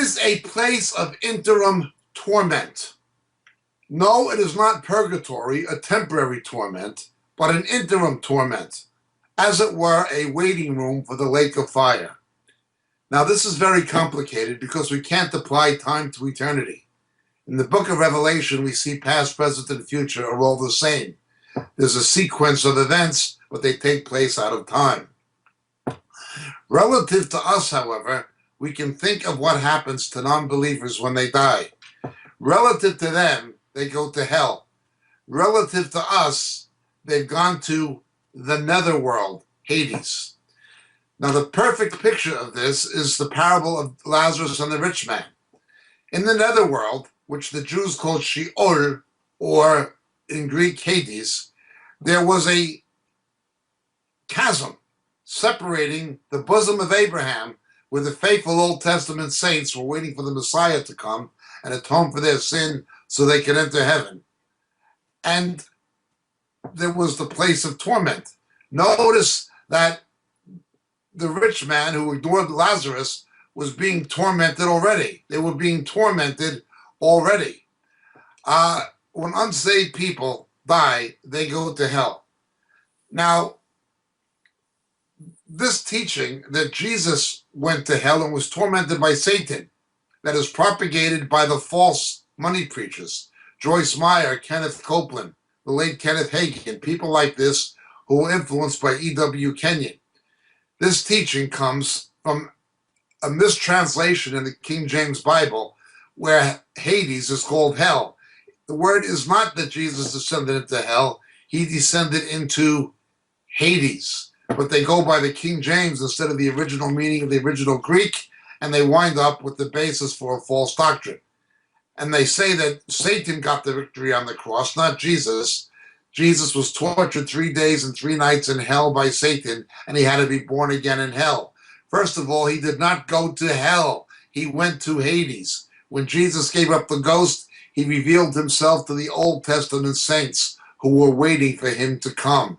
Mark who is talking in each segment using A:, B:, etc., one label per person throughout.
A: is a place of interim torment. No, it is not purgatory, a temporary torment, but an interim torment, as it were a waiting room for the lake of fire. Now, this is very complicated because we can't apply time to eternity. In the book of Revelation, we see past, present, and future are all the same. There's a sequence of events, but they take place out of time. Relative to us, however, we can think of what happens to non-believers when they die. Relative to them, they go to hell. Relative to us, they've gone to the netherworld, Hades. Now, the perfect picture of this is the parable of Lazarus and the rich man. In the netherworld, which the Jews called Szeol, or in Greek Hades, there was a chasm separating the bosom of Abraham, where the faithful Old Testament saints were waiting for the Messiah to come and atone for their sin so they could enter heaven. And there was the place of torment. Notice that the rich man who adored Lazarus was being tormented already. They were being tormented already. When unsaved people die, they go to hell. Now, this teaching that Jesus went to hell and was tormented by Satan, that is propagated by the false money preachers, Joyce Meyer, Kenneth Copeland, the late Kenneth Hagin, people like this who were influenced by E.W. Kenyon. This teaching comes from a mistranslation in the King James Bible where Hades is called hell. The word is not that Jesus descended into hell. He descended into Hades. But they go by the King James instead of the original meaning of the original Greek, and they wind up with the basis for a false doctrine. And they say that Satan got the victory on the cross, not Jesus. Jesus was tortured 3 days and 3 nights in hell by Satan, and he had to be born again in hell. First of all, he did not go to hell. He went to Hades. When Jesus gave up the ghost, he revealed himself to the Old Testament saints who were waiting for him to come.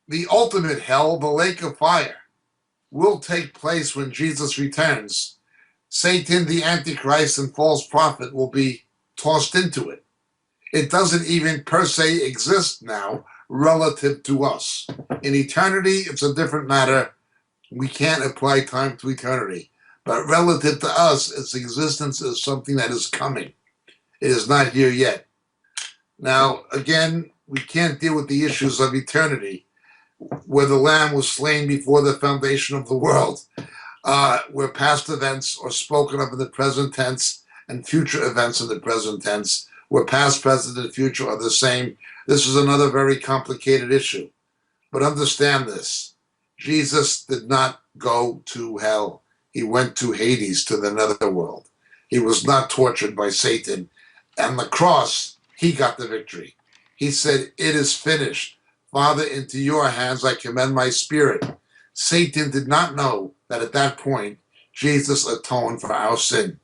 A: The ultimate hell, the lake of fire, will take place when Jesus returns. Satan, the Antichrist, and false prophet will be tossed into it. It doesn't even per se exist now relative to us. In eternity, it's a different matter. We can't apply time to eternity. But relative to us, its existence is something that is coming. It is not here yet. Now, again, we can't deal with the issues of eternity, where the Lamb was slain before the foundation of the world, where past events are spoken of in the present tense and future events in the present tense, where past, present, and future are the same. This is another very complicated issue. But understand this. Jesus did not go to hell. He went to Hades, to the netherworld. He was not tortured by Satan. And the cross, he got the victory. He said, "It is finished. Father, into your hands I commend my spirit." Satan did not know that at that point, Jesus atoned for our sin.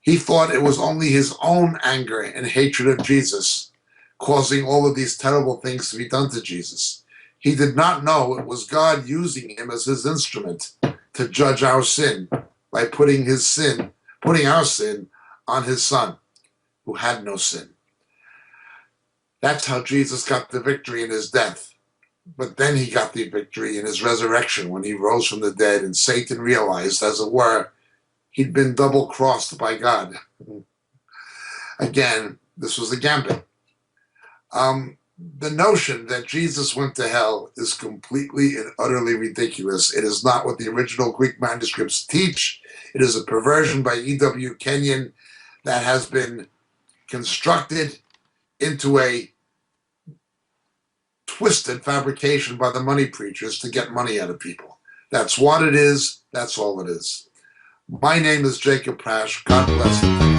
A: He thought it was only his own anger and hatred of Jesus causing all of these terrible things to be done to Jesus. He did not know it was God using him as his instrument to judge our sin by putting our sin on his son, who had no sin. That's how Jesus got the victory in his death. But then he got the victory in his resurrection when he rose from the dead, and Satan realized, as it were, he'd been double-crossed by God. Again, this was a gambit. The notion that Jesus went to hell is completely and utterly ridiculous. It is not what the original Greek manuscripts teach. It is a perversion by E.W. Kenyon that has been constructed into a twisted fabrication by the money preachers to get money out of people. That's what it is. That's all it is. My name is Jacob Prasch. God bless you.